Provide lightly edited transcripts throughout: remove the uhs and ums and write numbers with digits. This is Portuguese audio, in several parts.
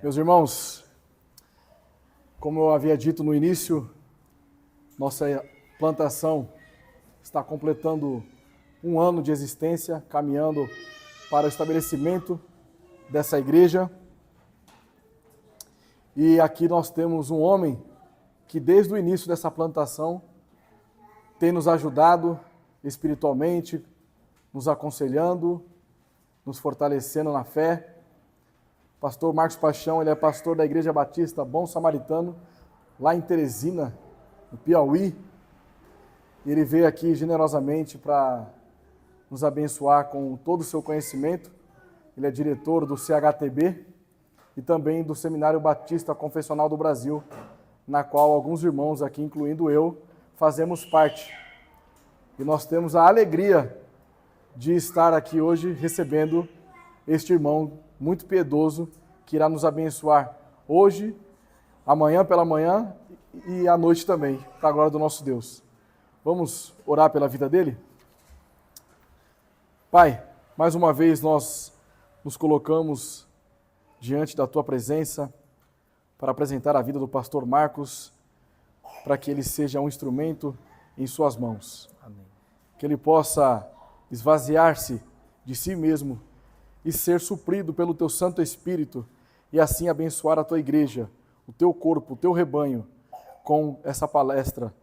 Meus irmãos, como eu havia dito no início, nossa plantação está completando um ano de existência, caminhando para o estabelecimento dessa igreja. E aqui nós temos um homem que desde o início dessa plantação tem nos ajudado espiritualmente, nos aconselhando, nos fortalecendo na fé. Pastor Marcos Paixão, ele é pastor da Igreja Batista Bom Samaritano, lá em Teresina, no Piauí. Ele veio aqui generosamente para nos abençoar com todo o seu conhecimento. Ele é diretor do CHTB e também do Seminário Batista Confessional do Brasil, na qual alguns irmãos aqui, incluindo eu, fazemos parte. E nós temos a alegria de estar aqui hoje recebendo este irmão muito piedoso, que irá nos abençoar hoje, amanhã pela manhã e à noite também, para a glória do nosso Deus. Vamos orar pela vida dele? Pai, mais uma vez nós nos colocamos diante da Tua presença para apresentar a vida do pastor Marcos, para que ele seja um instrumento em Suas mãos. Amém. Que ele possa esvaziar-se de si mesmo e ser suprido pelo Teu Santo Espírito e assim abençoar a Tua igreja, o Teu corpo, o Teu rebanho com essa palestra.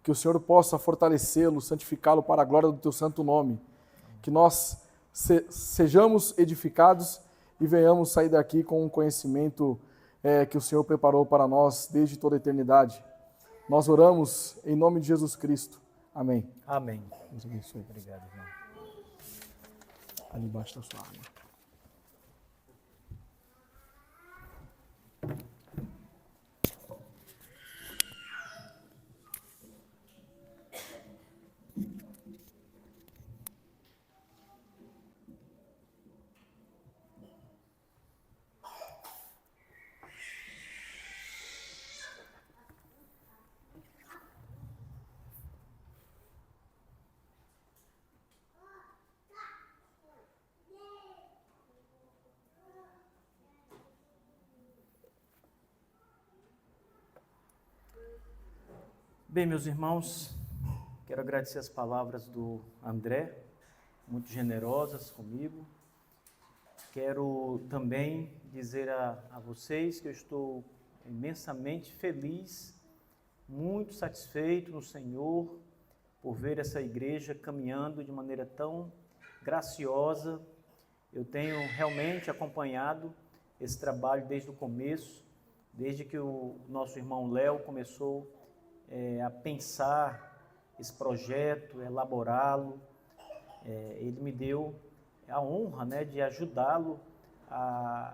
Que o Senhor possa fortalecê-lo, santificá-lo para a glória do Teu santo nome. Que nós sejamos edificados e venhamos sair daqui com um conhecimento que o Senhor preparou para nós desde toda a eternidade. Nós oramos em nome de Jesus Cristo. Amém. Amém. Deus abençoe. Obrigado, irmão. Ali embaixo da sua água. Bem, meus irmãos, quero agradecer as palavras do André, muito generosas comigo. Quero também dizer a vocês que eu estou imensamente feliz, muito satisfeito no Senhor por ver essa igreja caminhando de maneira tão graciosa. Eu tenho realmente acompanhado esse trabalho desde o começo, desde que o nosso irmão Léo começou a pensar esse projeto, elaborá-lo. Ele me deu a honra, de ajudá-lo a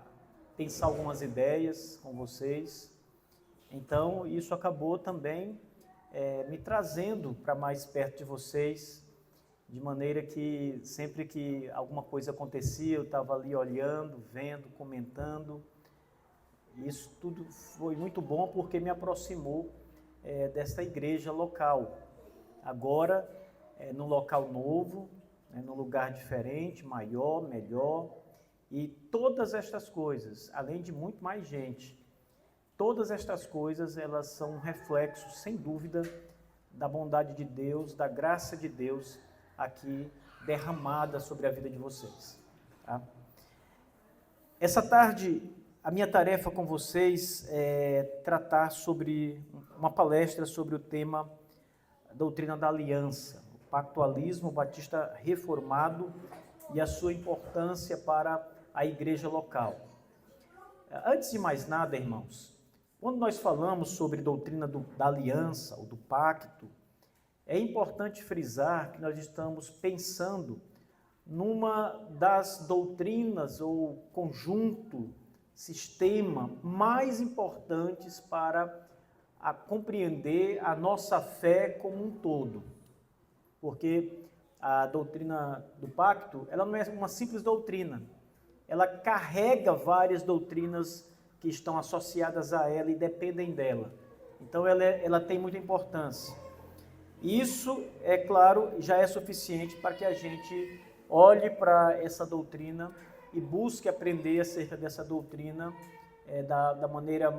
pensar algumas ideias com vocês. Então, isso acabou também me trazendo para mais perto de vocês, de maneira que sempre que alguma coisa acontecia, eu estava ali olhando, vendo, comentando. Isso tudo foi muito bom porque me aproximou desta igreja local. Agora, num local novo, num lugar diferente, maior, melhor, e todas estas coisas, além de muito mais gente, todas estas coisas, elas são um reflexo, sem dúvida, da bondade de Deus, da graça de Deus aqui derramada sobre a vida de vocês. Tá? Essa tarde, a minha tarefa com vocês é tratar sobre uma palestra sobre o tema Doutrina da Aliança, o pactualismo batista reformado e a sua importância para a igreja local. Antes de mais nada, irmãos, quando nós falamos sobre doutrina da aliança ou do pacto, é importante frisar que nós estamos pensando numa das doutrinas ou conjunto, sistema mais importantes para compreender a nossa fé como um todo. Porque a doutrina do pacto, ela não é uma simples doutrina. Ela carrega várias doutrinas que estão associadas a ela e dependem dela. Então, ela tem muita importância. Isso, é claro, já é suficiente para que a gente olhe para essa doutrina e busque aprender acerca dessa doutrina da maneira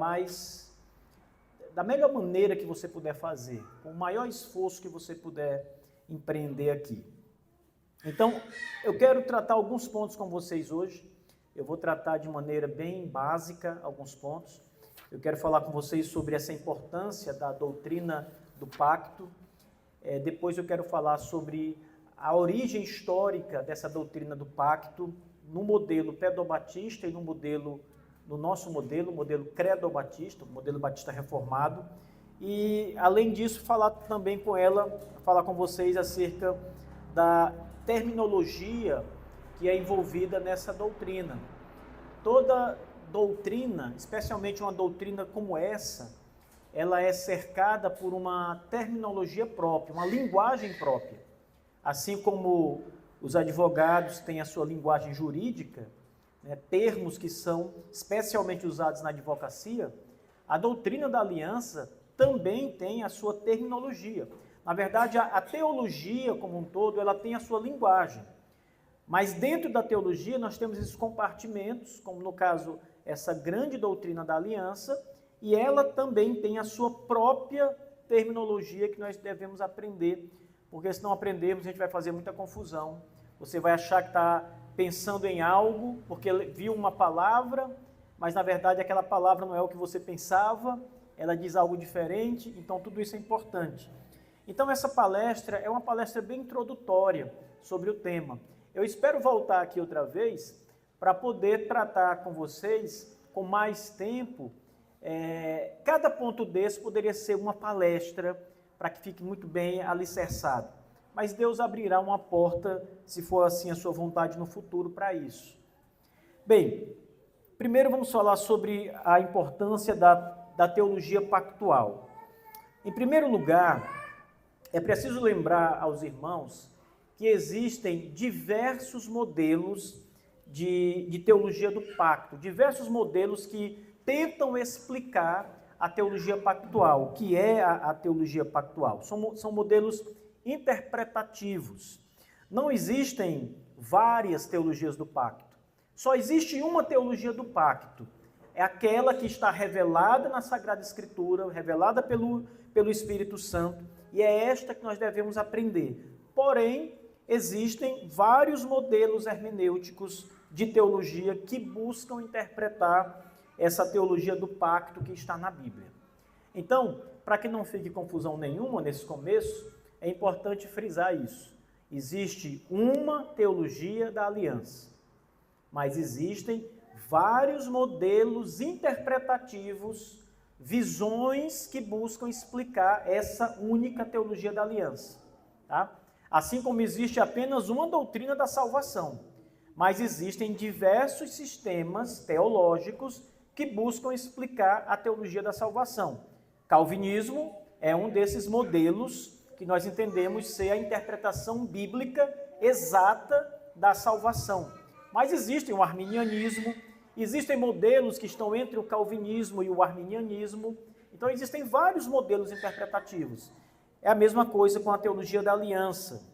da melhor maneira que você puder fazer, com o maior esforço que você puder empreender aqui. Então, eu quero tratar alguns pontos com vocês hoje. Eu vou tratar de maneira bem básica alguns pontos. Eu quero falar com vocês sobre essa importância da doutrina do pacto. Depois eu quero falar sobre a origem histórica dessa doutrina do pacto no modelo pedobatista e no nosso modelo, o modelo credobatista, o modelo batista reformado. E, além disso, falar com vocês acerca da terminologia que é envolvida nessa doutrina. Toda doutrina, especialmente uma doutrina como essa, ela é cercada por uma terminologia própria, uma linguagem própria. Assim como os advogados têm a sua linguagem jurídica, né, termos que são especialmente usados na advocacia, a doutrina da aliança também tem a sua terminologia. Na verdade, a teologia como um todo, ela tem a sua linguagem. Mas dentro da teologia nós temos esses compartimentos, como no caso essa grande doutrina da aliança, e ela também tem a sua própria terminologia que nós devemos aprender, porque se não aprendermos a gente vai fazer muita confusão. Você vai achar que está pensando em algo, porque viu uma palavra, mas na verdade aquela palavra não é o que você pensava, ela diz algo diferente, então tudo isso é importante. Então essa palestra é uma palestra bem introdutória sobre o tema. Eu espero voltar aqui outra vez para poder tratar com vocês com mais tempo. Cada ponto desse poderia ser uma palestra para que fique muito bem alicerçado. Mas Deus abrirá uma porta, se for assim a sua vontade no futuro, para isso. Bem, primeiro vamos falar sobre a importância da teologia pactual. Em primeiro lugar, é preciso lembrar aos irmãos que existem diversos modelos de teologia do pacto, diversos modelos que tentam explicar a teologia pactual. O que é a teologia pactual? São modelos interpretativos. Não existem várias teologias do pacto. Só existe uma teologia do pacto. É aquela que está revelada na Sagrada Escritura, revelada pelo Espírito Santo, e é esta que nós devemos aprender. Porém, existem vários modelos hermenêuticos de teologia que buscam interpretar essa teologia do pacto que está na Bíblia. Então, para que não fique confusão nenhuma nesse começo, é importante frisar isso. Existe uma teologia da aliança, mas existem vários modelos interpretativos, visões que buscam explicar essa única teologia da aliança. Tá? Assim como existe apenas uma doutrina da salvação, mas existem diversos sistemas teológicos que buscam explicar a teologia da salvação. Calvinismo é um desses modelos que nós entendemos ser a interpretação bíblica exata da salvação. Mas existem o arminianismo, existem modelos que estão entre o calvinismo e o arminianismo, então existem vários modelos interpretativos. É a mesma coisa com a teologia da aliança,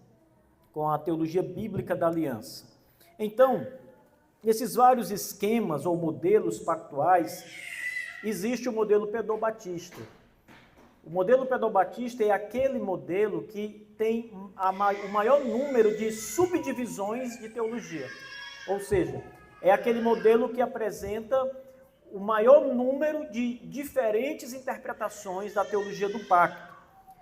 com a teologia bíblica da aliança. Então, nesses vários esquemas ou modelos pactuais, existe o modelo pedobatista. O modelo pedobatista é aquele modelo que tem o maior número de subdivisões de teologia. Ou seja, é aquele modelo que apresenta o maior número de diferentes interpretações da teologia do pacto.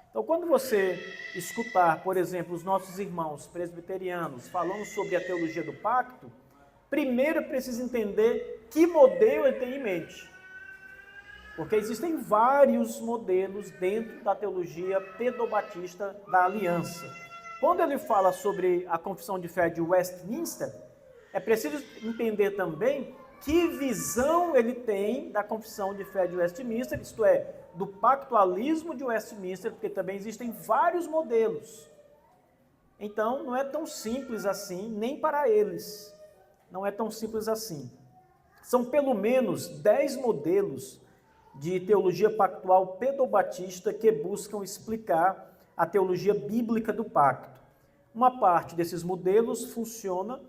Então, quando você escutar, por exemplo, os nossos irmãos presbiterianos falando sobre a teologia do pacto, primeiro precisa entender que modelo ele tem em mente. Porque existem vários modelos dentro da teologia pedobatista da aliança. Quando ele fala sobre a confissão de fé de Westminster, é preciso entender também que visão ele tem da confissão de fé de Westminster, isto é, do pactualismo de Westminster, porque também existem vários modelos. Então, não é tão simples assim, nem para eles. Não é tão simples assim. São pelo menos 10 modelos de teologia pactual pedobatista que buscam explicar a teologia bíblica do pacto. Uma parte desses modelos funciona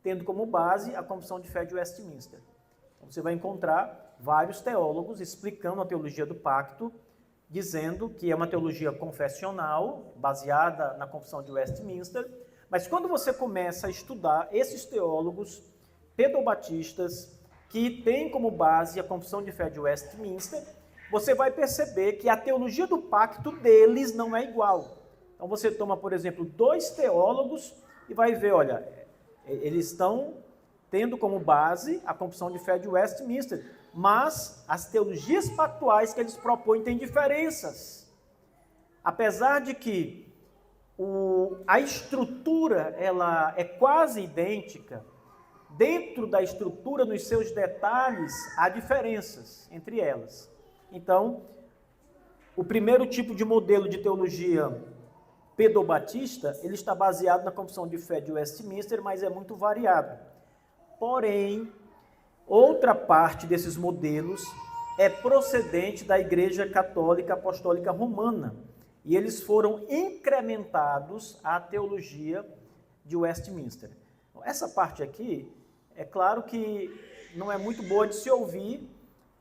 tendo como base a confissão de fé de Westminster. Então, você vai encontrar vários teólogos explicando a teologia do pacto, dizendo que é uma teologia confessional, baseada na Confissão de Westminster, mas quando você começa a estudar esses teólogos pedobatistas, que têm como base a Confissão de Fé de Westminster, você vai perceber que a teologia do pacto deles não é igual. Então você toma, por exemplo, 2 teólogos e vai ver, olha, eles estão tendo como base a Confissão de Fé de Westminster, mas as teologias pactuais que eles propõem têm diferenças. Apesar de que a estrutura ela é quase idêntica, dentro da estrutura, nos seus detalhes, há diferenças entre elas. Então, o primeiro tipo de modelo de teologia pedobatista, ele está baseado na Confissão de Fé de Westminster, mas é muito variado. Porém, outra parte desses modelos é procedente da Igreja Católica Apostólica Romana, e eles foram incrementados à teologia de Westminster. Essa parte aqui, é claro que não é muito boa de se ouvir,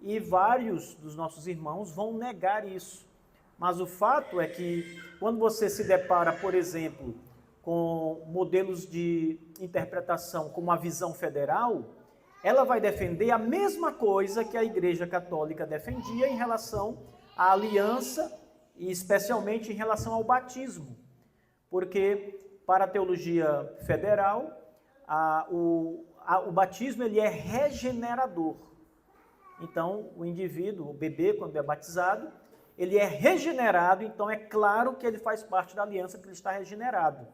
e vários dos nossos irmãos vão negar isso. Mas o fato é que, quando você se depara, por exemplo, com modelos de interpretação como a visão federal, ela vai defender a mesma coisa que a Igreja Católica defendia em relação à aliança e especialmente em relação ao batismo. Porque, para a teologia federal, o batismo ele é regenerador. Então, o indivíduo, o bebê, quando é batizado, ele é regenerado, então é claro que ele faz parte da aliança, porque ele está regenerado.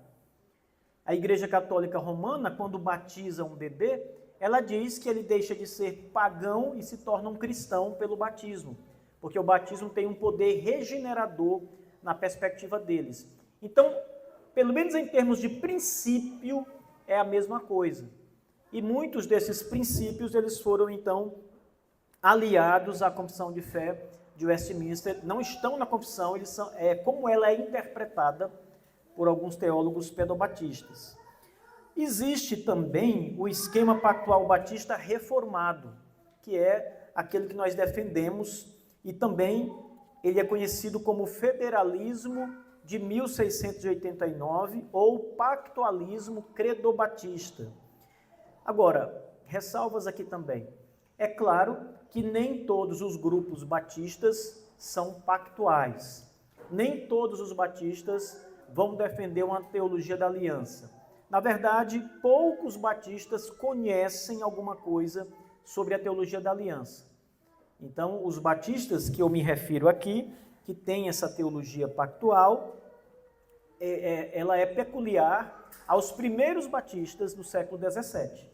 A Igreja Católica Romana, quando batiza um bebê, ela diz que ele deixa de ser pagão e se torna um cristão pelo batismo, porque o batismo tem um poder regenerador na perspectiva deles. Então, pelo menos em termos de princípio, é a mesma coisa. E muitos desses princípios, eles foram, então, aliados à Confissão de Fé de Westminster, não estão na confissão, eles são, como ela é interpretada por alguns teólogos pedobatistas. Existe também o esquema pactual batista reformado, que é aquele que nós defendemos, e também ele é conhecido como federalismo de 1689 ou pactualismo credobatista. Agora, ressalvas aqui também. É claro que nem todos os grupos batistas são pactuais. Nem todos os batistas vão defender uma teologia da aliança. Na verdade, poucos batistas conhecem alguma coisa sobre a teologia da aliança. Então, os batistas que eu me refiro aqui, que têm essa teologia pactual, ela é peculiar aos primeiros batistas do século XVII.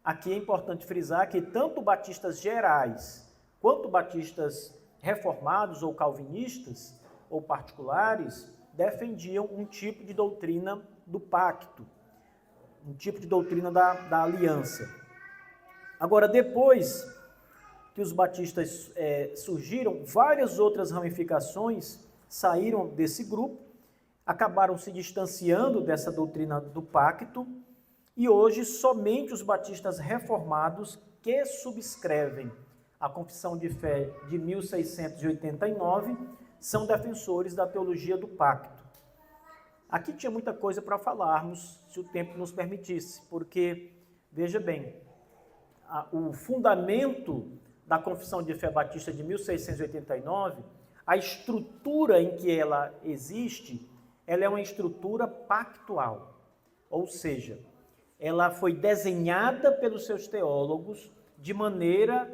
Aqui é importante frisar que tanto batistas gerais quanto batistas reformados ou calvinistas ou particulares defendiam um tipo de doutrina do pacto, um tipo de doutrina da aliança. Agora, depois que os batistas surgiram, várias outras ramificações saíram desse grupo, acabaram se distanciando dessa doutrina do pacto, e hoje somente os batistas reformados que subscrevem a Confissão de Fé de 1689 são defensores da teologia do pacto. Aqui tinha muita coisa para falarmos, se o tempo nos permitisse, porque, veja bem, o fundamento da Confissão de Fé Batista de 1689, a estrutura em que ela existe, ela é uma estrutura pactual, ou seja, ela foi desenhada pelos seus teólogos de maneira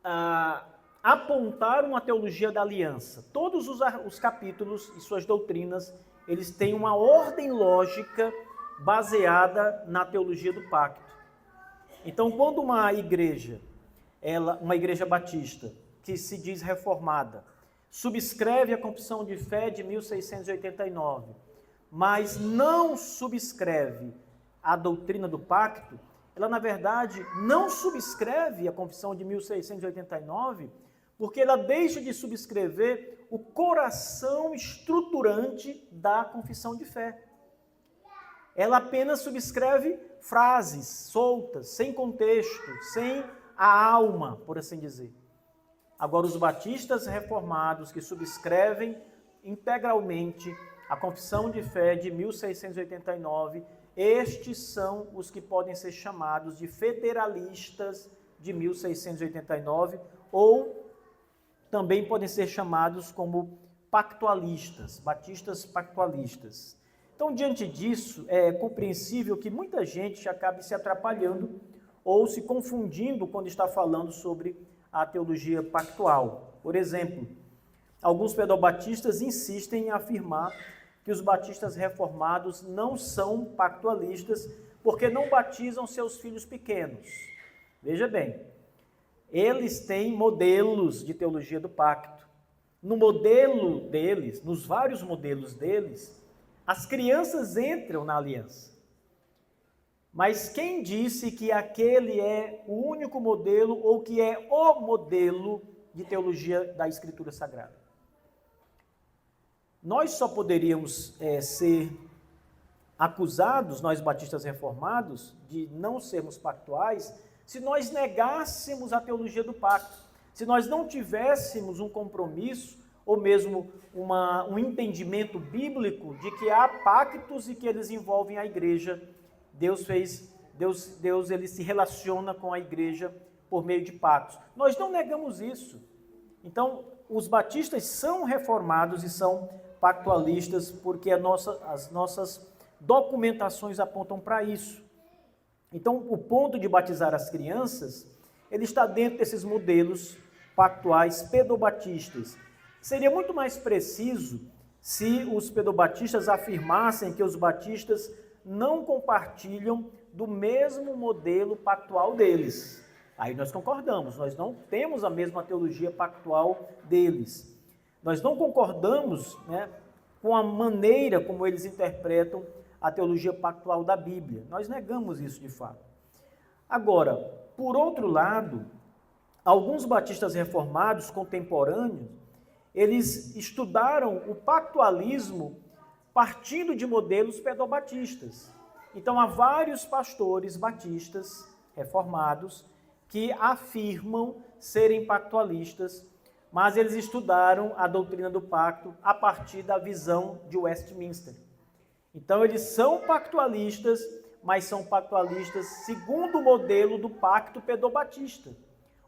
a apontar uma teologia da aliança. Todos os capítulos e suas doutrinas, eles têm uma ordem lógica baseada na teologia do pacto. Então, quando uma igreja batista, que se diz reformada, subscreve a Confissão de Fé de 1689, mas não subscreve a doutrina do pacto, ela, na verdade, não subscreve a Confissão de 1689, porque ela deixa de subscrever o coração estruturante da Confissão de Fé. Ela apenas subscreve frases soltas, sem contexto, sem a alma, por assim dizer. Agora, os batistas reformados que subscrevem integralmente a Confissão de Fé de 1689, estes são os que podem ser chamados de federalistas de 1689, ou também podem ser chamados como pactualistas, batistas pactualistas. Então, diante disso, é compreensível que muita gente acabe se atrapalhando ou se confundindo quando está falando sobre a teologia pactual. Por exemplo, alguns pedobatistas insistem em afirmar que os batistas reformados não são pactualistas porque não batizam seus filhos pequenos. Veja bem, eles têm modelos de teologia do pacto. No modelo deles, nos vários modelos deles, as crianças entram na aliança. Mas quem disse que aquele é o único modelo ou que é o modelo de teologia da Escritura Sagrada? Nós só poderíamos ser acusados, nós batistas reformados, de não sermos pactuais, se nós negássemos a teologia do pacto, se nós não tivéssemos um compromisso ou mesmo um entendimento bíblico de que há pactos e que eles envolvem a igreja. Deus ele se relaciona com a igreja por meio de pactos. Nós não negamos isso. Então, os batistas são reformados e são pactualistas porque as nossas documentações apontam para isso. Então, o ponto de batizar as crianças, ele está dentro desses modelos pactuais pedobatistas. Seria muito mais preciso se os pedobatistas afirmassem que os batistas não compartilham do mesmo modelo pactual deles. Aí nós concordamos, nós não temos a mesma teologia pactual deles. Nós não concordamos, com a maneira como eles interpretam a teologia pactual da Bíblia. Nós negamos isso de fato. Agora, por outro lado, alguns batistas reformados contemporâneos, eles estudaram o pactualismo partindo de modelos pedobatistas. Então, há vários pastores batistas reformados que afirmam serem pactualistas, mas eles estudaram a doutrina do pacto a partir da visão de Westminster. Então, eles são pactualistas, mas são pactualistas segundo o modelo do pacto pedobatista,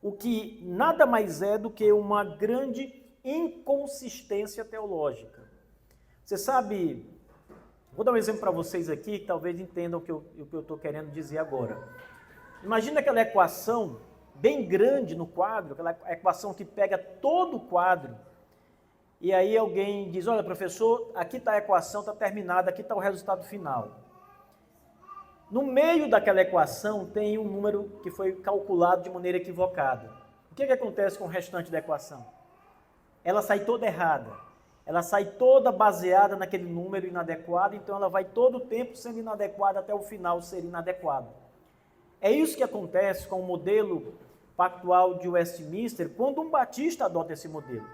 o que nada mais é do que uma grande inconsistência teológica. Você sabe, vou dar um exemplo para vocês aqui, que talvez entendam o que eu estou querendo dizer agora. Imagina aquela equação bem grande no quadro, aquela equação que pega todo o quadro, e aí alguém diz, olha professor, aqui está a equação, está terminada, aqui está o resultado final. No meio daquela equação tem um número que foi calculado de maneira equivocada. O que acontece com o restante da equação? Ela sai toda errada, ela sai toda baseada naquele número inadequado, então ela vai todo o tempo sendo inadequada até o final ser inadequado. É isso que acontece com o modelo pactual de Westminster quando um batista adota esse modelo.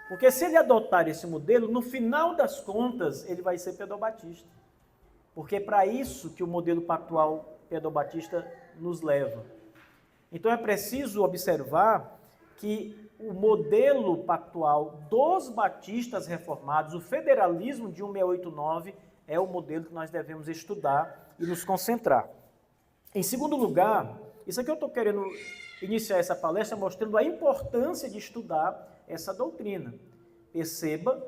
Porque se ele adotar esse modelo, no final das contas, ele vai ser pedobatista. Porque é para isso que o modelo pactual pedobatista nos leva. Então é preciso observar que o modelo pactual dos batistas reformados, o federalismo de 1689, é o modelo que nós devemos estudar e nos concentrar. Em segundo lugar, isso aqui eu estou querendo iniciar essa palestra mostrando a importância de estudar essa doutrina. Perceba,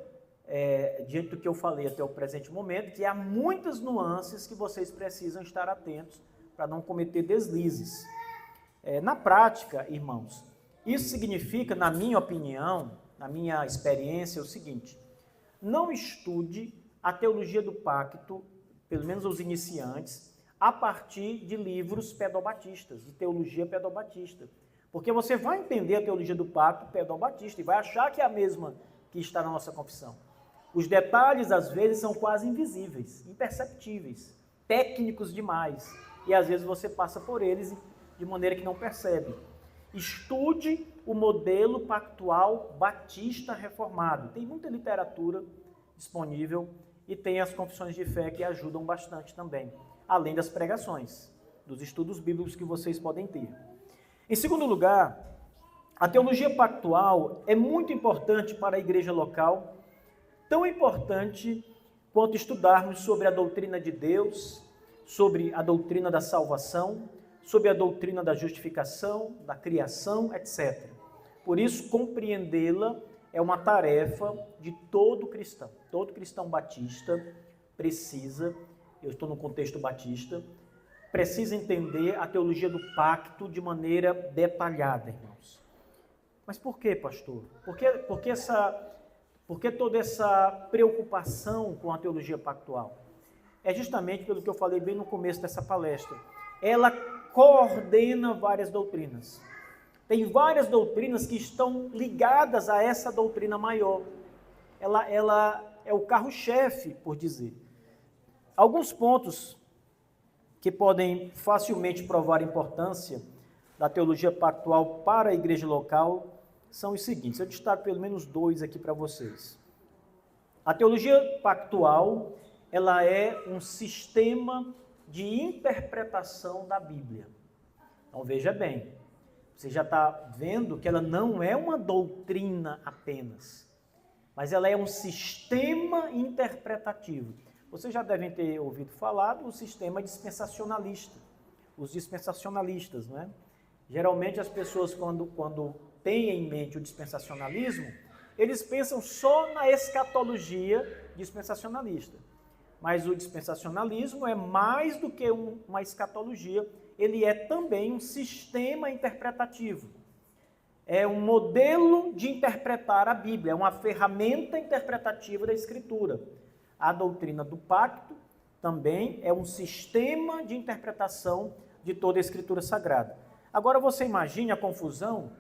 diante do que eu falei até o presente momento, que há muitas nuances que vocês precisam estar atentos para não cometer deslizes. Na prática, irmãos, isso significa, na minha opinião, na minha experiência, o seguinte: não estude a teologia do pacto, pelo menos os iniciantes, a partir de livros pedobatistas, de teologia pedobatista. Porque você vai entender a teologia do pacto pedobatista e vai achar que é a mesma que está na nossa confissão. Os detalhes, às vezes, são quase invisíveis, imperceptíveis, técnicos demais. E, às vezes, você passa por eles de maneira que não percebe. Estude o modelo pactual batista reformado. Tem muita literatura disponível e tem as confissões de fé que ajudam bastante também, além das pregações, dos estudos bíblicos que vocês podem ter. Em segundo lugar, a teologia pactual é muito importante para a igreja local, tão importante quanto estudarmos sobre a doutrina de Deus, sobre a doutrina da salvação, sobre a doutrina da justificação, da criação, etc. Por isso, compreendê-la é uma tarefa de todo cristão. Todo cristão batista precisa, eu estou no contexto batista, precisa entender a teologia do pacto de maneira detalhada, irmãos. Mas por quê, pastor? Por que toda essa preocupação com a teologia pactual? É justamente pelo que eu falei bem no começo dessa palestra. Ela coordena várias doutrinas. Tem várias doutrinas que estão ligadas a essa doutrina maior. Ela é o carro-chefe, por dizer. Alguns pontos que podem facilmente provar a importância da teologia pactual para a igreja local são os seguintes. Eu destaco pelo menos 2 aqui para vocês. A teologia pactual, ela é um sistema de interpretação da Bíblia. Então veja bem, você já está vendo que ela não é uma doutrina apenas, mas ela é um sistema interpretativo. Vocês já devem ter ouvido falar do sistema dispensacionalista, os dispensacionalistas, não é? Geralmente as pessoas quando têm em mente o dispensacionalismo, eles pensam só na escatologia dispensacionalista. Mas o dispensacionalismo é mais do que uma escatologia, ele é também um sistema interpretativo. É um modelo de interpretar a Bíblia, é uma ferramenta interpretativa da Escritura. A doutrina do pacto também é um sistema de interpretação de toda a Escritura Sagrada. Agora você imagine a confusão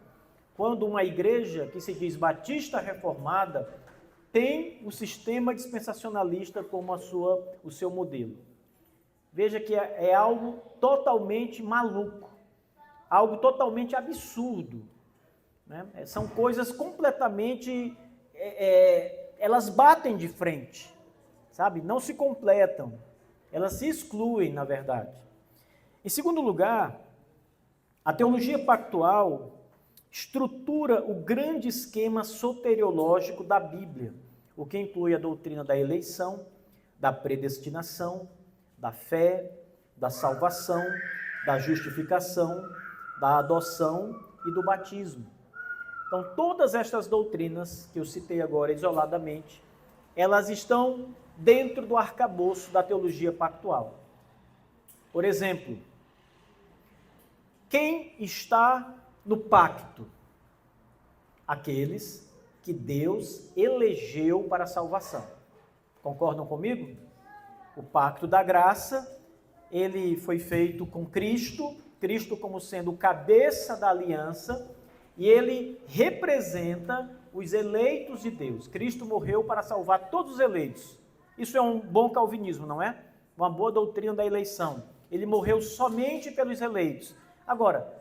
quando uma igreja que se diz batista reformada tem o sistema dispensacionalista como o seu modelo. Veja que é algo totalmente maluco, algo totalmente absurdo, né? São coisas completamente, elas batem de frente, sabe? Não se completam, elas se excluem, na verdade. Em segundo lugar, a teologia pactual estrutura o grande esquema soteriológico da Bíblia, o que inclui a doutrina da eleição, da predestinação, da fé, da salvação, da justificação, da adoção e do batismo. Então, todas estas doutrinas que eu citei agora isoladamente, elas estão dentro do arcabouço da teologia pactual. Por exemplo, quem está no pacto? Aqueles que Deus elegeu para a salvação. Concordam comigo? O pacto da graça, ele foi feito com Cristo, Cristo como sendo o cabeça da aliança, e ele representa os eleitos de Deus. Cristo morreu para salvar todos os eleitos. Isso é um bom calvinismo, não é? Uma boa doutrina da eleição. Ele morreu somente pelos eleitos. Agora,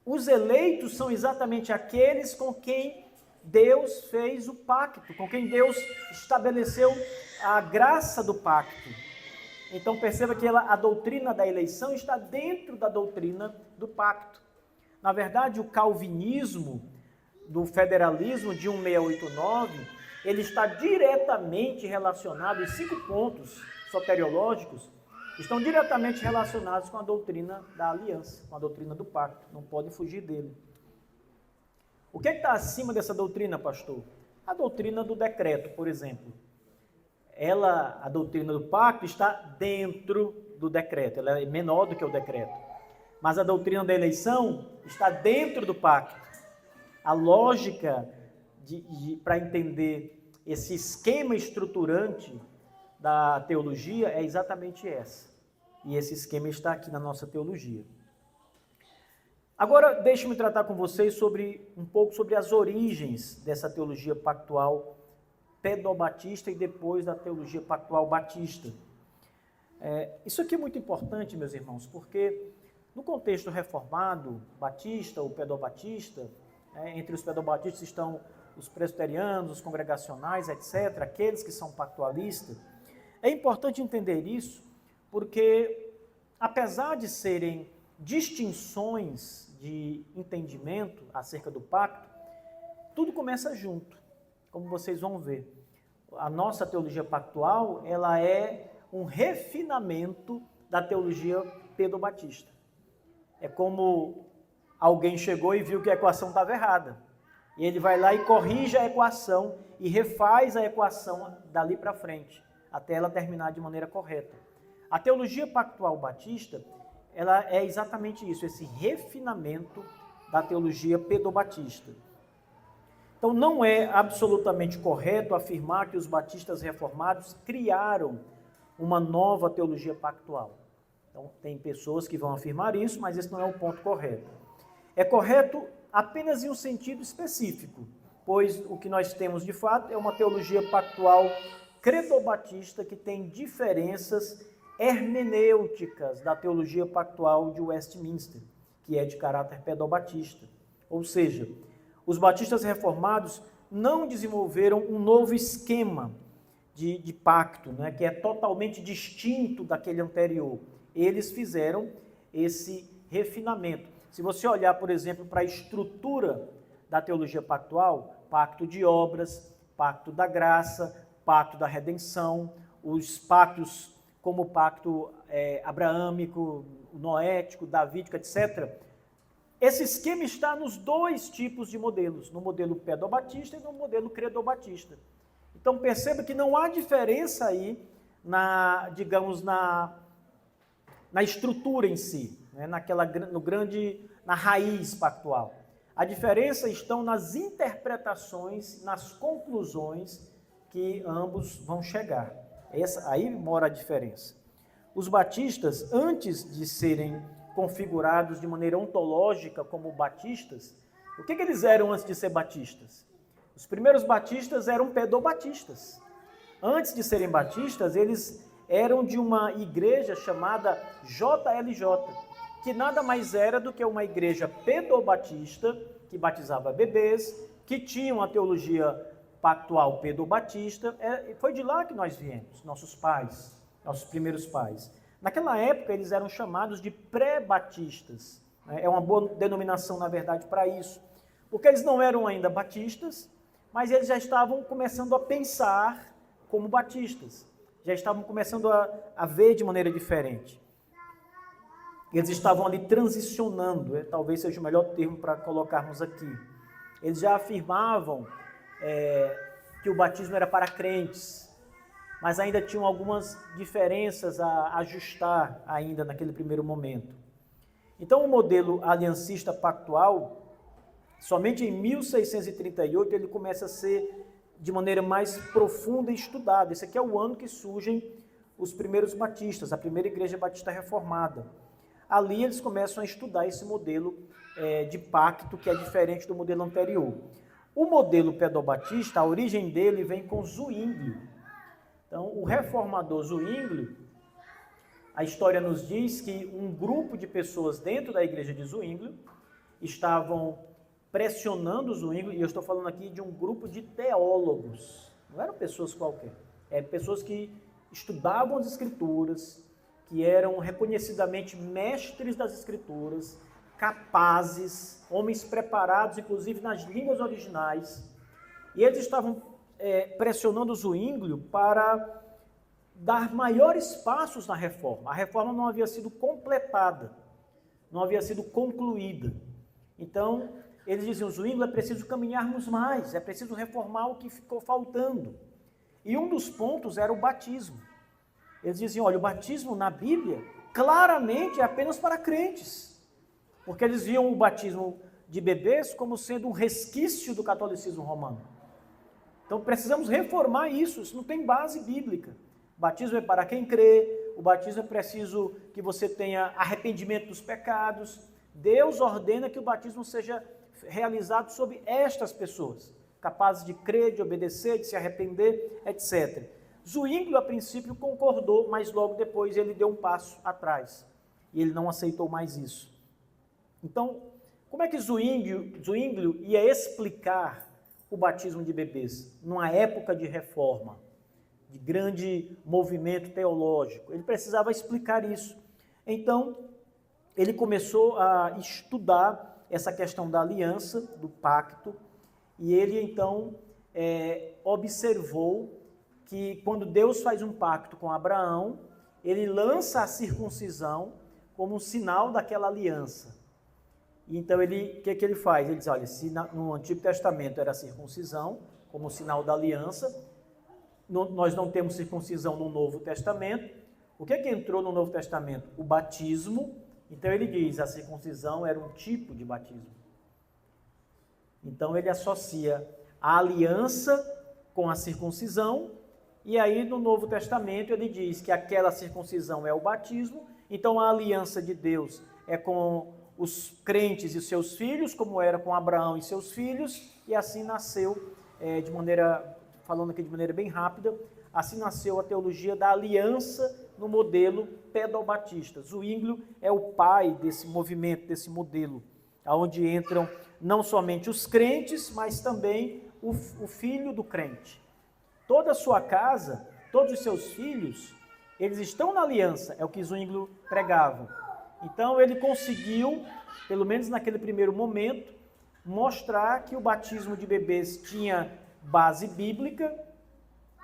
os eleitos são exatamente aqueles com quem Deus fez o pacto, com quem Deus estabeleceu a graça do pacto. Então perceba que a doutrina da eleição está dentro da doutrina do pacto. Na verdade, o calvinismo do federalismo de 1689, ele está diretamente relacionado, os 5 pontos soteriológicos estão diretamente relacionados com a doutrina da aliança, com a doutrina do pacto, não podem fugir dele. O que está acima dessa doutrina, pastor? A doutrina do decreto, por exemplo. A doutrina do pacto está dentro do decreto, ela é menor do que o decreto. Mas a doutrina da eleição está dentro do pacto. A lógica para entender esse esquema estruturante da teologia é exatamente essa. E esse esquema está aqui na nossa teologia. Agora, deixe-me tratar com vocês um pouco sobre as origens dessa teologia pactual pedobatista e depois da teologia pactual batista. Isso aqui é muito importante, meus irmãos, porque no contexto reformado, batista ou pedobatista, entre os pedobatistas estão os presbiterianos, os congregacionais, etc., aqueles que são pactualistas. É importante entender isso, porque apesar de serem distinções de entendimento acerca do pacto, tudo começa junto, como vocês vão ver. A nossa teologia pactual, ela é um refinamento da teologia pedobatista. É como alguém chegou e viu que a equação estava errada. E ele vai lá e corrige a equação e refaz a equação dali para frente, até ela terminar de maneira correta. A teologia pactual batista, ela é exatamente isso, esse refinamento da teologia pedobatista. Então, não é absolutamente correto afirmar que os batistas reformados criaram uma nova teologia pactual. Então, tem pessoas que vão afirmar isso, mas esse não é o ponto correto. É correto apenas em um sentido específico, pois o que nós temos de fato é uma teologia pactual credobatista que tem diferenças hermenêuticas da teologia pactual de Westminster, que é de caráter pedobatista. Ou seja, os batistas reformados não desenvolveram um novo esquema de pacto, né, que é totalmente distinto daquele anterior. Eles fizeram esse refinamento. Se você olhar, por exemplo, para a estrutura da teologia pactual, pacto de obras, pacto da graça, pacto da redenção, os pactos como o pacto abraâmico, noético, davídico, etc., esse esquema está nos dois tipos de modelos, no modelo pedobatista e no modelo credobatista. Então perceba que não há diferença aí na estrutura em si, né? Na raiz pactual. A diferença estão nas interpretações, nas conclusões que ambos vão chegar. Aí mora a diferença. Os batistas, antes de serem configurados de maneira ontológica como batistas, o que eles eram antes de ser batistas? Os primeiros batistas eram pedobatistas. Antes de serem batistas, eles eram de uma igreja chamada JLJ, que nada mais era do que uma igreja pedobatista, que batizava bebês, que tinha uma teologia pactual pedobatista. Foi de lá que nós viemos, nossos pais, nossos primeiros pais. Naquela época, eles eram chamados de pré-batistas. É uma boa denominação, na verdade, para isso. Porque eles não eram ainda batistas, mas eles já estavam começando a pensar como batistas. Já estavam começando a ver de maneira diferente. Eles estavam ali transicionando, talvez seja o melhor termo para colocarmos aqui. Eles já afirmavam que o batismo era para crentes, mas ainda tinham algumas diferenças a ajustar ainda naquele primeiro momento. Então, o modelo aliancista pactual, somente em 1638, ele começa a ser de maneira mais profunda e estudado. Esse aqui é o ano que surgem os primeiros batistas, a primeira igreja batista reformada. Ali eles começam a estudar esse modelo de pacto, que é diferente do modelo anterior. O modelo pedobatista, a origem dele vem com Zwinglio. Então, o reformador Zwinglio, a história nos diz que um grupo de pessoas dentro da igreja de Zwinglio estavam pressionando Zwinglio, e eu estou falando aqui de um grupo de teólogos, não eram pessoas qualquer, pessoas que estudavam as escrituras, que eram reconhecidamente mestres das escrituras, capazes, homens preparados, inclusive nas línguas originais, e eles estavam pressionando Zwinglio para dar maiores passos na reforma. A reforma não havia sido completada, não havia sido concluída. Então, eles diziam, Zwinglio, é preciso caminharmos mais, é preciso reformar o que ficou faltando. E um dos pontos era o batismo. Eles diziam, olha, o batismo na Bíblia claramente é apenas para crentes, porque eles viam o batismo de bebês como sendo um resquício do catolicismo romano. Então precisamos reformar isso não tem base bíblica. O batismo é para quem crê, o batismo é preciso que você tenha arrependimento dos pecados. Deus ordena que o batismo seja realizado sobre estas pessoas, capazes de crer, de obedecer, de se arrepender, etc. Zwinglio, a princípio, concordou, mas logo depois ele deu um passo atrás e ele não aceitou mais isso. Então, como é que Zwinglio ia explicar o batismo de bebês numa época de reforma, de grande movimento teológico? Ele precisava explicar isso. Então, ele começou a estudar essa questão da aliança, do pacto, e ele então observou que quando Deus faz um pacto com Abraão, ele lança a circuncisão como um sinal daquela aliança. Então, o que ele faz? Ele diz, olha, se no Antigo Testamento era a circuncisão, como sinal da aliança, nós não temos circuncisão no Novo Testamento. O que entrou no Novo Testamento? O batismo. Então, ele diz, a circuncisão era um tipo de batismo. Então, ele associa a aliança com a circuncisão, e aí no Novo Testamento ele diz que aquela circuncisão é o batismo, então a aliança de Deus é com os crentes e seus filhos, como era com Abraão e seus filhos, e assim nasceu, falando aqui de maneira bem rápida, assim nasceu a teologia da aliança no modelo pedobatista. Zwinglio é o pai desse movimento, desse modelo, onde entram não somente os crentes, mas também o filho do crente. Toda a sua casa, todos os seus filhos, eles estão na aliança, é o que Zwinglio pregava. Então ele conseguiu, pelo menos naquele primeiro momento, mostrar que o batismo de bebês tinha base bíblica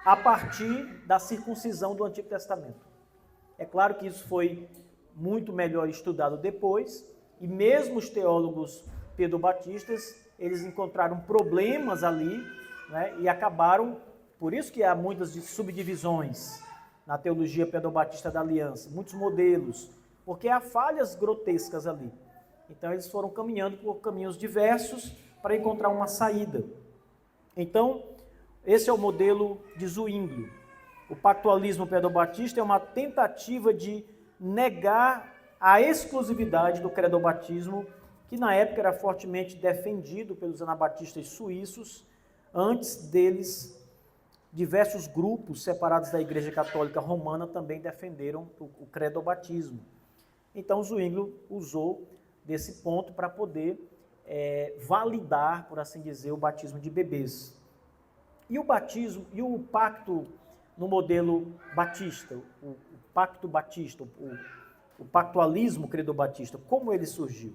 a partir da circuncisão do Antigo Testamento. É claro que isso foi muito melhor estudado depois, e mesmo os teólogos pedobatistas, eles encontraram problemas ali, né, e acabaram, por isso que há muitas subdivisões na teologia pedobatista da aliança, muitos modelos, porque há falhas grotescas ali. Então eles foram caminhando por caminhos diversos para encontrar uma saída. Então, esse é o modelo de Zwinglio. O pactualismo pedobatista é uma tentativa de negar a exclusividade do credobatismo, que na época era fortemente defendido pelos anabatistas suíços. Antes deles, diversos grupos separados da Igreja Católica Romana também defenderam o credobatismo. Então, Zwinglio usou desse ponto para poder validar, por assim dizer, o batismo de bebês. E o batismo, e o pacto no modelo batista, o pacto batista, o pactualismo credobatista, como ele surgiu?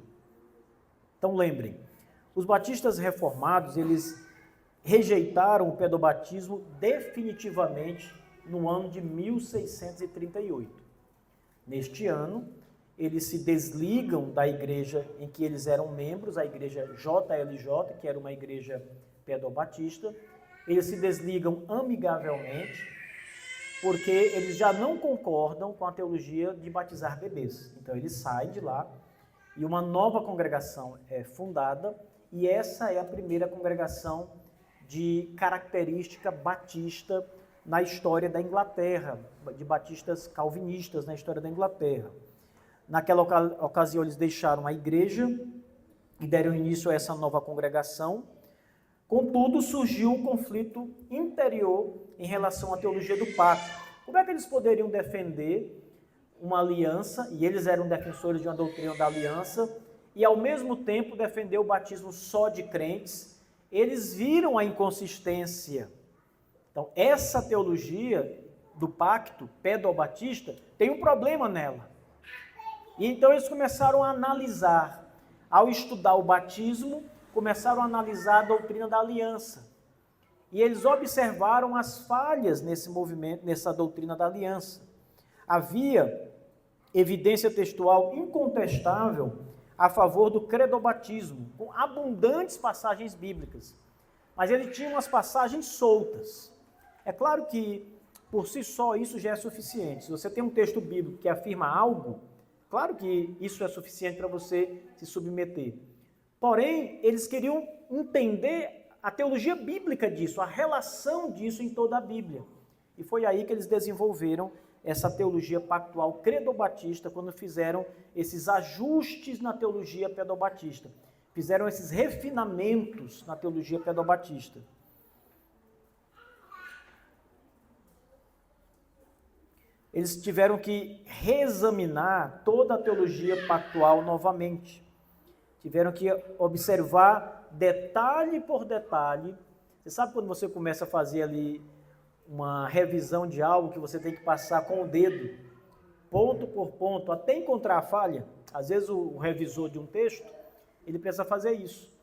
Então, lembrem, os batistas reformados, eles rejeitaram o pedobatismo definitivamente no ano de 1638. Neste ano, eles se desligam da igreja em que eles eram membros, a igreja JLJ, que era uma igreja pedobatista. Eles se desligam amigavelmente, porque eles já não concordam com a teologia de batizar bebês. Então, eles saem de lá e uma nova congregação é fundada, e essa é a primeira congregação de característica batista na história da Inglaterra, de batistas calvinistas na história da Inglaterra. Naquela ocasião, eles deixaram a igreja e deram início a essa nova congregação. Contudo, surgiu um conflito interior em relação à teologia do pacto. Como é que eles poderiam defender uma aliança, e eles eram defensores de uma doutrina da aliança, e ao mesmo tempo defender o batismo só de crentes? Eles viram a inconsistência. Então, essa teologia do pacto pedobatista tem um problema nela. E então eles começaram a analisar, ao estudar o batismo, começaram a analisar a doutrina da aliança. E eles observaram as falhas nesse movimento, nessa doutrina da aliança. Havia evidência textual incontestável a favor do credobatismo, com abundantes passagens bíblicas. Mas ele tinha umas passagens soltas. É claro que, por si só, isso já é suficiente. Se você tem um texto bíblico que afirma algo, claro que isso é suficiente para você se submeter. Porém, eles queriam entender a teologia bíblica disso, a relação disso em toda a Bíblia. E foi aí que eles desenvolveram essa teologia pactual credobatista, quando fizeram esses ajustes na teologia pedobatista. Fizeram esses refinamentos na teologia pedobatista. Eles tiveram que reexaminar toda a teologia pactual novamente. Tiveram que observar detalhe por detalhe. Você sabe quando você começa a fazer ali uma revisão de algo que você tem que passar com o dedo, ponto por ponto, até encontrar a falha? Às vezes o revisor de um texto, ele precisa fazer isso.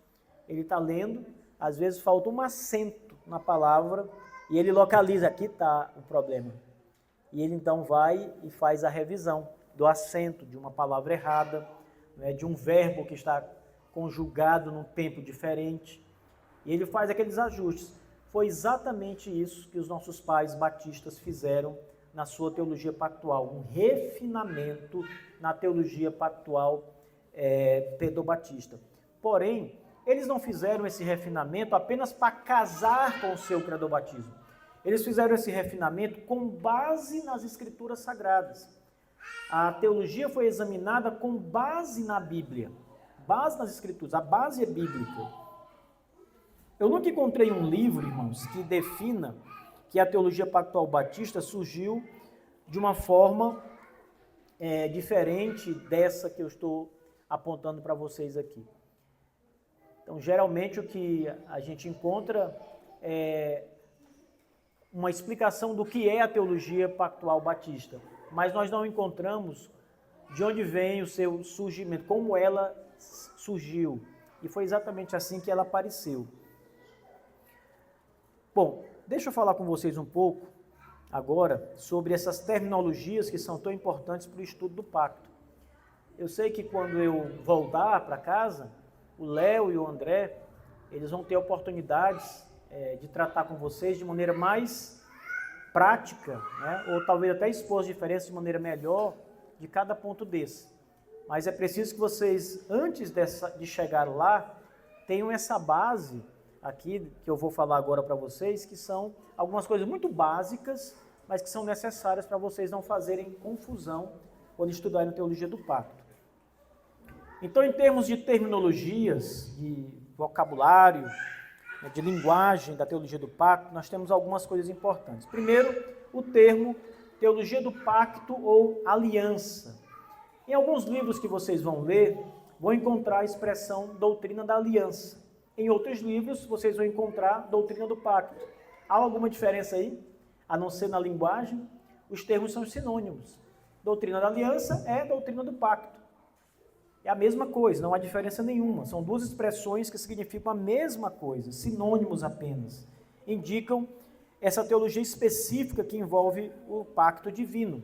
Ele está lendo, às vezes falta um acento na palavra e ele localiza, aqui está o problema. E ele então vai e faz a revisão do acento de uma palavra errada, né, de um verbo que está conjugado num tempo diferente. E ele faz aqueles ajustes. Foi exatamente isso que os nossos pais batistas fizeram na sua teologia pactual, um refinamento na teologia pactual pedobatista. Porém, eles não fizeram esse refinamento apenas para casar com o seu credobatismo. Eles fizeram esse refinamento com base nas Escrituras Sagradas. A teologia foi examinada com base na Bíblia, base nas Escrituras, a base é bíblica. Eu nunca encontrei um livro, irmãos, que defina que a teologia pactual batista surgiu de uma forma diferente dessa que eu estou apontando para vocês aqui. Então, geralmente, o que a gente encontra é uma explicação do que é a teologia pactual batista, mas nós não encontramos de onde vem o seu surgimento, como ela surgiu. E foi exatamente assim que ela apareceu. Bom, deixa eu falar com vocês um pouco agora sobre essas terminologias que são tão importantes para o estudo do pacto. Eu sei que quando eu voltar para casa, o Léo e o André, eles vão ter oportunidades de tratar com vocês de maneira mais prática, né? Ou talvez até expor as diferenças de maneira melhor de cada ponto desse. Mas é preciso que vocês, antes de chegar lá, tenham essa base aqui, que eu vou falar agora para vocês, que são algumas coisas muito básicas, mas que são necessárias para vocês não fazerem confusão quando estudarem a teologia do pacto. Então, em termos de terminologias, de vocabulário, de linguagem da teologia do pacto, nós temos algumas coisas importantes. Primeiro, o termo teologia do pacto ou aliança. Em alguns livros que vocês vão ler, vão encontrar a expressão doutrina da aliança. Em outros livros, vocês vão encontrar doutrina do pacto. Há alguma diferença aí? A não ser na linguagem, os termos são sinônimos. Doutrina da aliança é doutrina do pacto. É a mesma coisa, não há diferença nenhuma. São duas expressões que significam a mesma coisa, sinônimos apenas. Indicam essa teologia específica que envolve o pacto divino.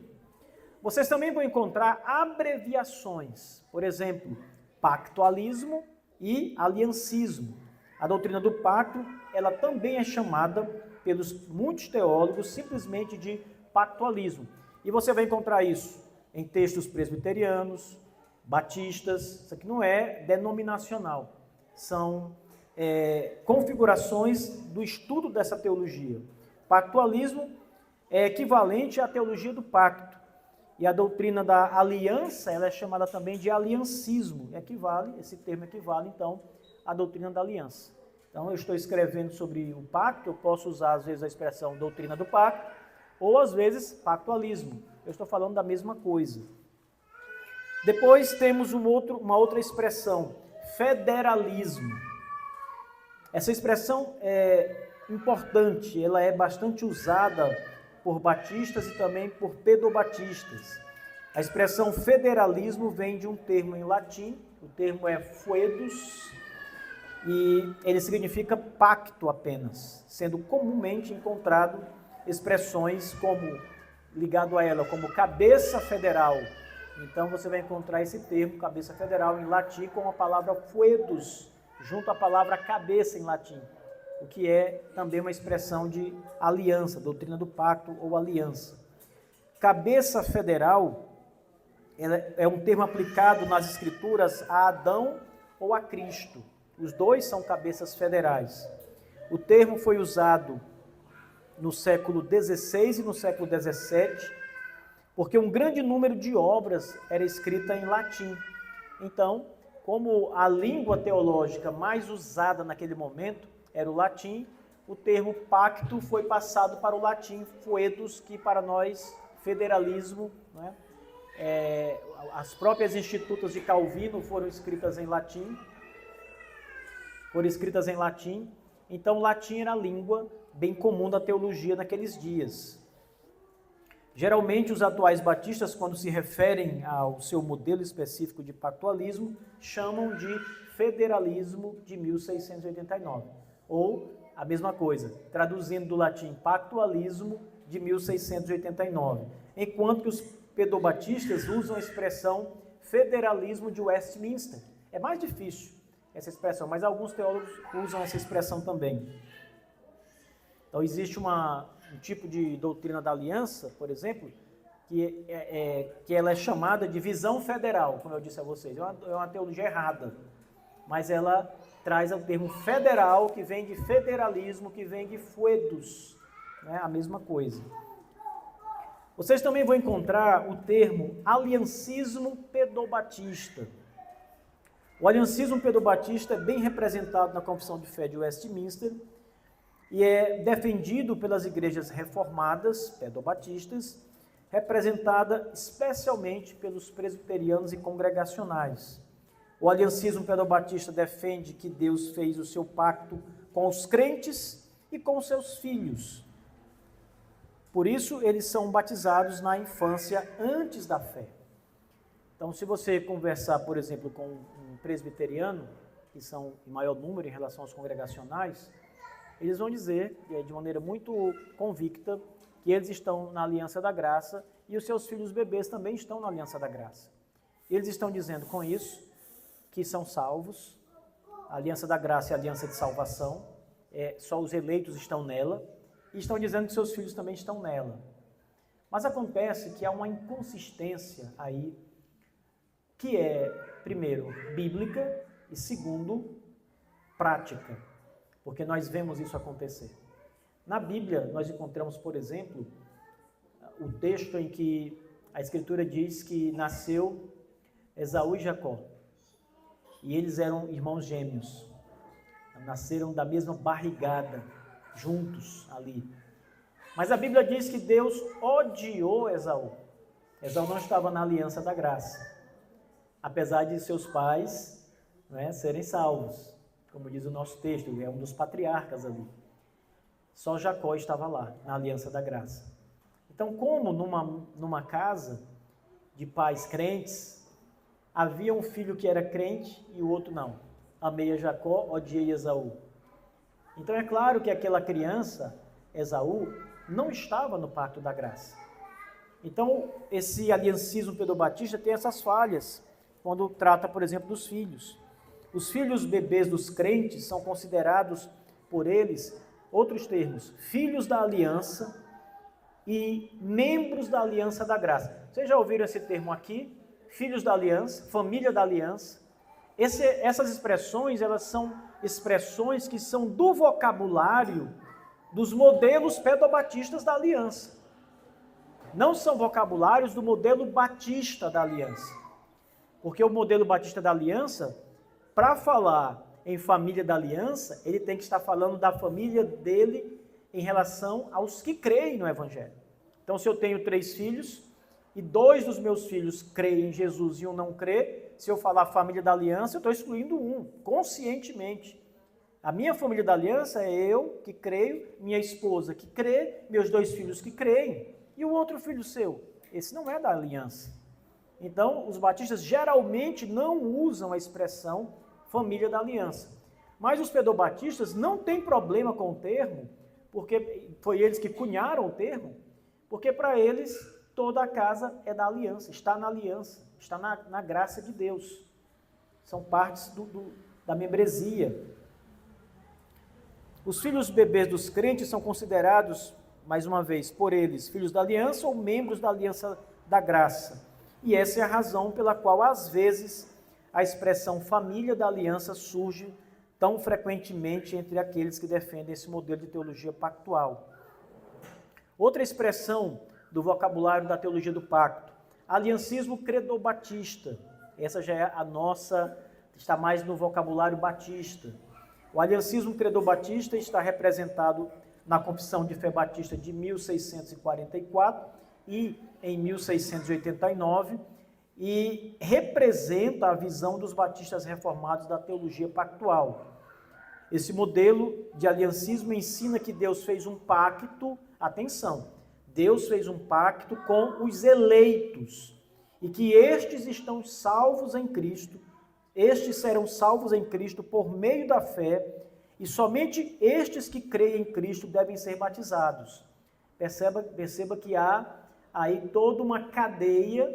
Vocês também vão encontrar abreviações, por exemplo, pactualismo e aliancismo. A doutrina do pacto, ela também é chamada pelos muitos teólogos simplesmente de pactualismo. E você vai encontrar isso em textos presbiterianos, batistas. Isso aqui não é denominacional, são configurações do estudo dessa teologia. Pactualismo é equivalente à teologia do pacto. E a doutrina da aliança, ela é chamada também de aliancismo. Esse termo equivale, então, à doutrina da aliança. Então, eu estou escrevendo sobre o pacto, eu posso usar, às vezes, a expressão doutrina do pacto, ou, às vezes, pactualismo. Eu estou falando da mesma coisa. Depois, temos uma outra expressão, federalismo. Essa expressão é importante, ela é bastante usada por batistas e também por pedobatistas. A expressão federalismo vem de um termo em latim, o termo é foedus, e ele significa pacto apenas, sendo comumente encontrado expressões como, ligado a ela, como cabeça federal. Então você vai encontrar esse termo, cabeça federal, em latim com a palavra foedus, junto à palavra cabeça em latim, o que é também uma expressão de aliança, doutrina do pacto ou aliança. Cabeça federal é um termo aplicado nas Escrituras a Adão ou a Cristo. Os dois são cabeças federais. O termo foi usado no século XVI e no século XVII, porque um grande número de obras era escrita em latim. Então, como a língua teológica mais usada naquele momento era o latim, o termo pacto foi passado para o latim foedus, que para nós, federalismo, né? As próprias Institutas de Calvino foram escritas em latim. Então, o latim era a língua bem comum da teologia naqueles dias. Geralmente, os atuais batistas, quando se referem ao seu modelo específico de pactualismo, chamam de federalismo de 1689. Ou a mesma coisa, traduzindo do latim pactualismo de 1689. Enquanto que os pedobatistas usam a expressão federalismo de Westminster. É mais difícil essa expressão, mas alguns teólogos usam essa expressão também. Então, existe um tipo de doutrina da aliança, por exemplo, que ela é chamada de visão federal, como eu disse a vocês. É uma teologia errada, mas ela traz o termo federal, que vem de federalismo, que vem de foedos, né? A mesma coisa. Vocês também vão encontrar o termo aliancismo pedobatista. O aliancismo pedobatista é bem representado na Confissão de Fé de Westminster e é defendido pelas igrejas reformadas, pedobatistas, representada especialmente pelos presbiterianos e congregacionais. O aliancismo pedobatista defende que Deus fez o seu pacto com os crentes e com os seus filhos. Por isso, eles são batizados na infância antes da fé. Então, se você conversar, por exemplo, com um presbiteriano, que são em maior número em relação aos congregacionais, eles vão dizer, de maneira muito convicta, que eles estão na aliança da graça e os seus filhos bebês também estão na aliança da graça. Eles estão dizendo com isso que são salvos, a aliança da graça é a aliança de salvação, só os eleitos estão nela, e estão dizendo que seus filhos também estão nela. Mas acontece que há uma inconsistência aí, que é, primeiro, bíblica e, segundo, prática, porque nós vemos isso acontecer. Na Bíblia, nós encontramos, por exemplo, o texto em que a Escritura diz que nasceu Esaú e Jacó, e eles eram irmãos gêmeos, nasceram da mesma barrigada, juntos ali. Mas a Bíblia diz que Deus odiou Esaú. Esaú não estava na aliança da graça, apesar de seus pais, serem salvos, como diz o nosso texto, ele é um dos patriarcas ali. Só Jacó estava lá, na aliança da graça. Então, como numa casa de pais crentes, havia um filho que era crente e o outro não. Amei a Jacó, odiei Esaú. Então é claro que aquela criança, Esaú, não estava no pacto da graça. Então, esse aliancismo pedobatista tem essas falhas, quando trata, por exemplo, dos filhos. Os filhos bebês dos crentes são considerados por eles, outros termos, filhos da aliança e membros da aliança da graça. Vocês já ouviram esse termo aqui? Filhos da aliança, família da aliança. Essas expressões, elas são expressões que são do vocabulário dos modelos pedobatistas da aliança. Não são vocabulários do modelo batista da aliança. Porque o modelo batista da aliança, para falar em família da aliança, ele tem que estar falando da família dele em relação aos que creem no Evangelho. Então, se eu tenho 3 filhos e 2 dos meus filhos creem em Jesus e um não crê, se eu falar família da aliança, eu estou excluindo um, conscientemente. A minha família da aliança é eu que creio, minha esposa que crê, meus 2 filhos que creem, e o outro filho seu. Esse não é da aliança. Então, os batistas geralmente não usam a expressão família da aliança. Mas os pedobatistas não têm problema com o termo, porque foi eles que cunharam o termo, porque para eles toda a casa é da aliança, está na aliança, está na graça de Deus. São partes da membresia. Os filhos bebês dos crentes são considerados, mais uma vez, por eles, filhos da aliança ou membros da aliança da graça. E essa é a razão pela qual, às vezes, a expressão família da aliança surge tão frequentemente entre aqueles que defendem esse modelo de teologia pactual. Outra expressão do vocabulário da teologia do pacto, aliancismo credobatista. Essa já é a nossa, está mais no vocabulário batista. O aliancismo credobatista está representado na Confissão de Fé Batista de 1644 e em 1689 e representa a visão dos batistas reformados da teologia pactual. Esse modelo de aliancismo ensina que Deus fez um pacto, atenção, Deus fez um pacto com os eleitos, e que estes estão salvos em Cristo, estes serão salvos em Cristo por meio da fé, e somente estes que creem em Cristo devem ser batizados. Perceba que há aí toda uma cadeia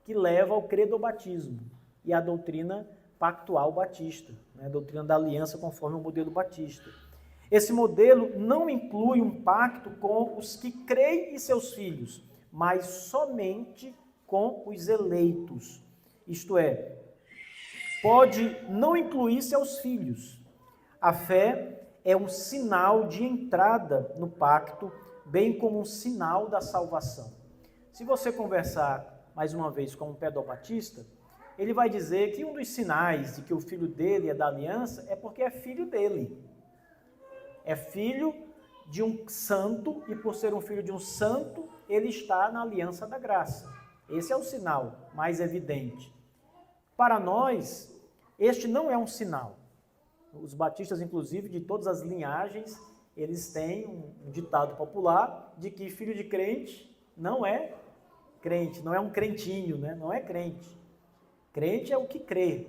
que leva ao credobatismo e à doutrina pactual batista, né? A doutrina da aliança conforme o modelo batista. Esse modelo não inclui um pacto com os que creem e seus filhos, mas somente com os eleitos. Isto é, pode não incluir seus filhos. A fé é um sinal de entrada no pacto, bem como um sinal da salvação. Se você conversar mais uma vez com um pedobatista, ele vai dizer que um dos sinais de que o filho dele é da aliança é porque é filho dele. É filho de um santo, e por ser um filho de um santo, ele está na aliança da graça. Esse é o sinal mais evidente. Para nós, este não é um sinal. Os batistas, inclusive, de todas as linhagens, eles têm um ditado popular de que filho de crente, não é um crentinho, né? Não é crente. Crente é o que crê.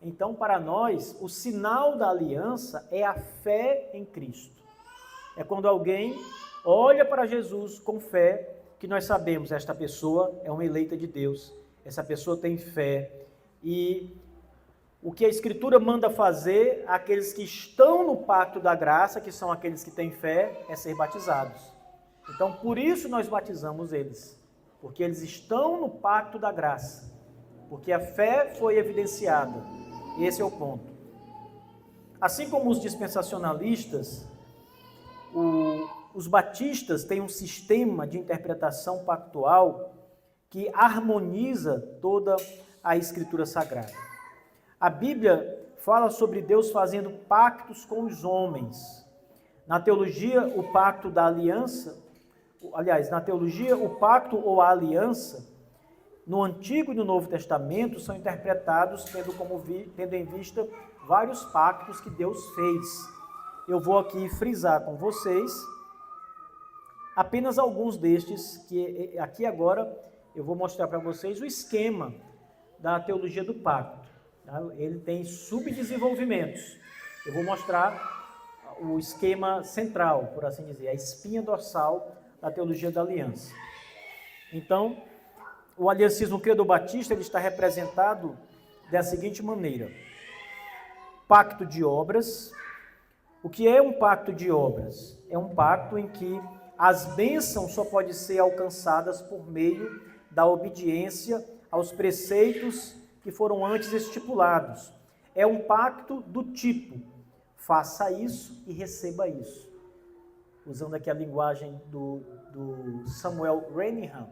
Então, para nós, o sinal da aliança é a fé em Cristo. É quando alguém olha para Jesus com fé, que nós sabemos, esta pessoa é uma eleita de Deus, essa pessoa tem fé. E o que a Escritura manda fazer àqueles que estão no pacto da graça, que são aqueles que têm fé, é ser batizados. Então, por isso nós batizamos eles, porque eles estão no pacto da graça, porque a fé foi evidenciada. Esse é o ponto. Assim como os dispensacionalistas, os batistas têm um sistema de interpretação pactual que harmoniza toda a Escritura Sagrada. A Bíblia fala sobre Deus fazendo pactos com os homens. Na teologia, o pacto da aliança, na teologia, o pacto ou a aliança, no Antigo e no Novo Testamento, são interpretados tendo em vista vários pactos que Deus fez. Eu vou aqui frisar com vocês apenas alguns destes, que aqui agora eu vou mostrar para vocês o esquema da teologia do pacto. Ele tem subdesenvolvimentos. Eu vou mostrar o esquema central, por assim dizer, a espinha dorsal da teologia da aliança. Então, o aliancismo credo-batista ele está representado da seguinte maneira: pacto de obras. O que é um pacto de obras? É um pacto em que as bênçãos só podem ser alcançadas por meio da obediência aos preceitos que foram antes estipulados. É um pacto do tipo: faça isso e receba isso. Usando aqui a linguagem do Samuel Renihan,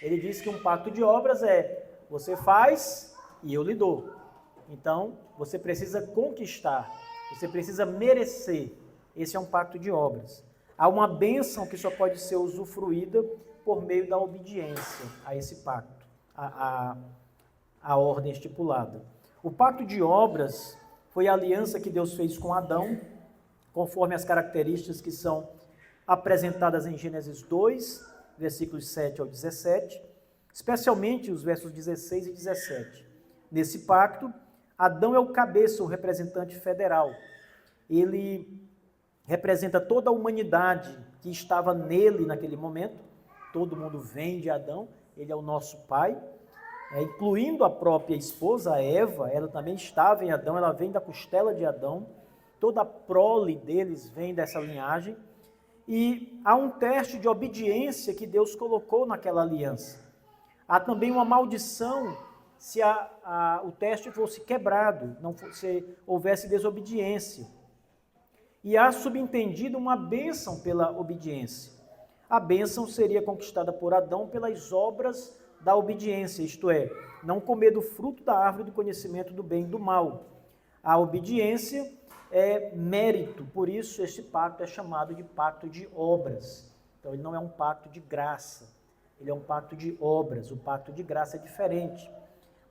ele diz que um pacto de obras é: você faz e eu lhe dou. Então, você precisa conquistar, você precisa merecer. Esse é um pacto de obras. Há uma bênção que só pode ser usufruída por meio da obediência a esse pacto, a ordem estipulada. O pacto de obras foi a aliança que Deus fez com Adão, conforme as características que são apresentadas em Gênesis 2, versículos 7 ao 17, especialmente os versos 16 e 17. Nesse pacto, Adão é o cabeça, o representante federal. Ele representa toda a humanidade que estava nele naquele momento. Todo mundo vem de Adão, ele é o nosso pai, incluindo a própria esposa, Eva. Ela também estava em Adão, ela vem da costela de Adão. Toda a prole deles vem dessa linhagem. E há um teste de obediência que Deus colocou naquela aliança. Há também uma maldição se o teste fosse quebrado, se houvesse desobediência. E há subentendido uma bênção pela obediência. A bênção seria conquistada por Adão pelas obras da obediência, isto é, não comer do fruto da árvore do conhecimento do bem e do mal. A obediência é mérito, por isso este pacto é chamado de pacto de obras. Então ele não é um pacto de graça, ele é um pacto de obras. O pacto de graça é diferente.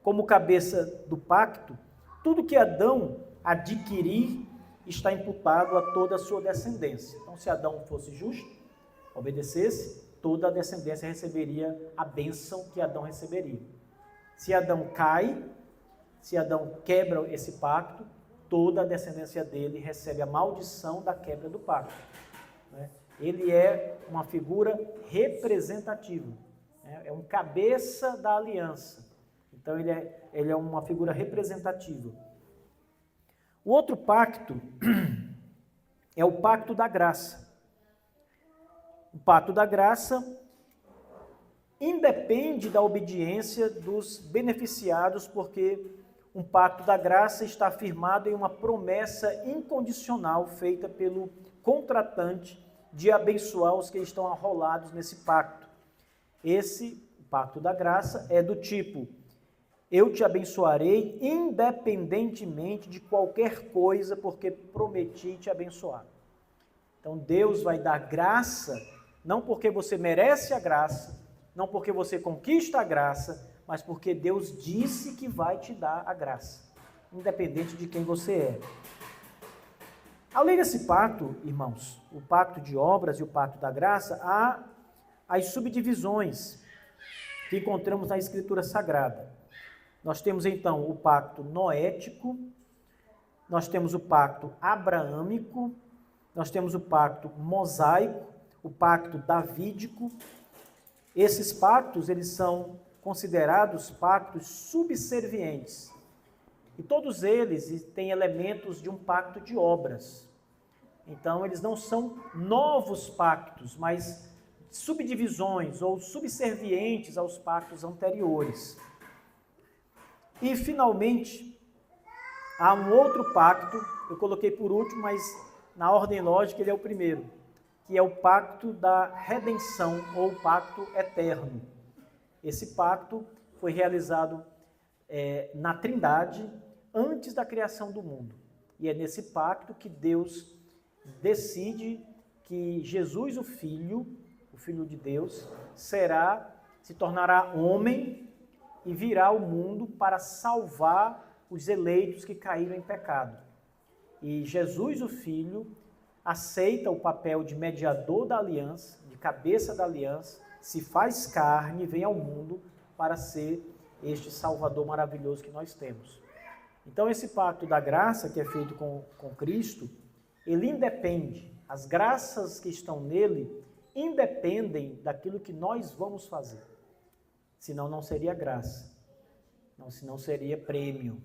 Como cabeça do pacto, tudo que Adão adquirir está imputado a toda a sua descendência. Então, se Adão fosse justo, obedecesse, toda a descendência receberia a bênção que Adão receberia. Se Adão cai, se Adão quebra esse pacto, toda a descendência dele recebe a maldição da quebra do pacto. Né? Ele é uma figura representativa, né? É um cabeça da aliança. Então ele é uma figura representativa. O outro pacto é o pacto da graça. O pacto da graça independe da obediência dos beneficiados, porque um pacto da graça está firmado em uma promessa incondicional feita pelo contratante de abençoar os que estão arrolados nesse pacto. Esse pacto da graça é do tipo: eu te abençoarei independentemente de qualquer coisa, porque prometi te abençoar. Então Deus vai dar graça, não porque você merece a graça, não porque você conquista a graça, mas porque Deus disse que vai te dar a graça, independente de quem você é. Além desse pacto, irmãos, o pacto de obras e o pacto da graça, há as subdivisões que encontramos na Escritura Sagrada. Nós temos então o pacto noético, nós temos o pacto abraâmico, nós temos o pacto mosaico, o pacto davídico. Esses pactos, eles são considerados pactos subservientes. E todos eles têm elementos de um pacto de obras. Então, eles não são novos pactos, mas subdivisões ou subservientes aos pactos anteriores. E, finalmente, há um outro pacto, eu coloquei por último, mas na ordem lógica ele é o primeiro, que é o pacto da redenção ou pacto eterno. Esse pacto foi realizado na Trindade antes da criação do mundo. E é nesse pacto que Deus decide que Jesus, o Filho de Deus, se tornará homem e virá ao mundo para salvar os eleitos que caíram em pecado. E Jesus, o Filho, aceita o papel de mediador da aliança, de cabeça da aliança, se faz carne e vem ao mundo para ser este Salvador maravilhoso que nós temos. Então, esse pacto da graça que é feito com Cristo, ele independe, as graças que estão nele independem daquilo que nós vamos fazer. Senão não seria graça, senão seria prêmio.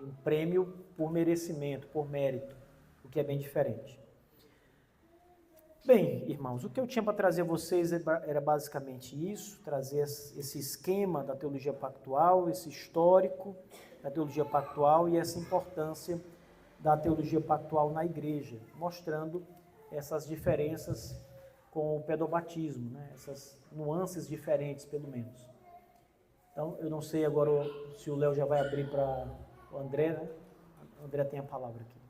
Um prêmio por merecimento, por mérito, o que é bem diferente. Bem, irmãos, o que eu tinha para trazer a vocês era basicamente isso, trazer esse esquema da teologia pactual, esse histórico da teologia pactual e essa importância da teologia pactual na igreja, mostrando essas diferenças com o pedobatismo, né? Essas nuances diferentes, pelo menos. Então, eu não sei agora se o Léo já vai abrir para o André, né? O André tem a palavra aqui.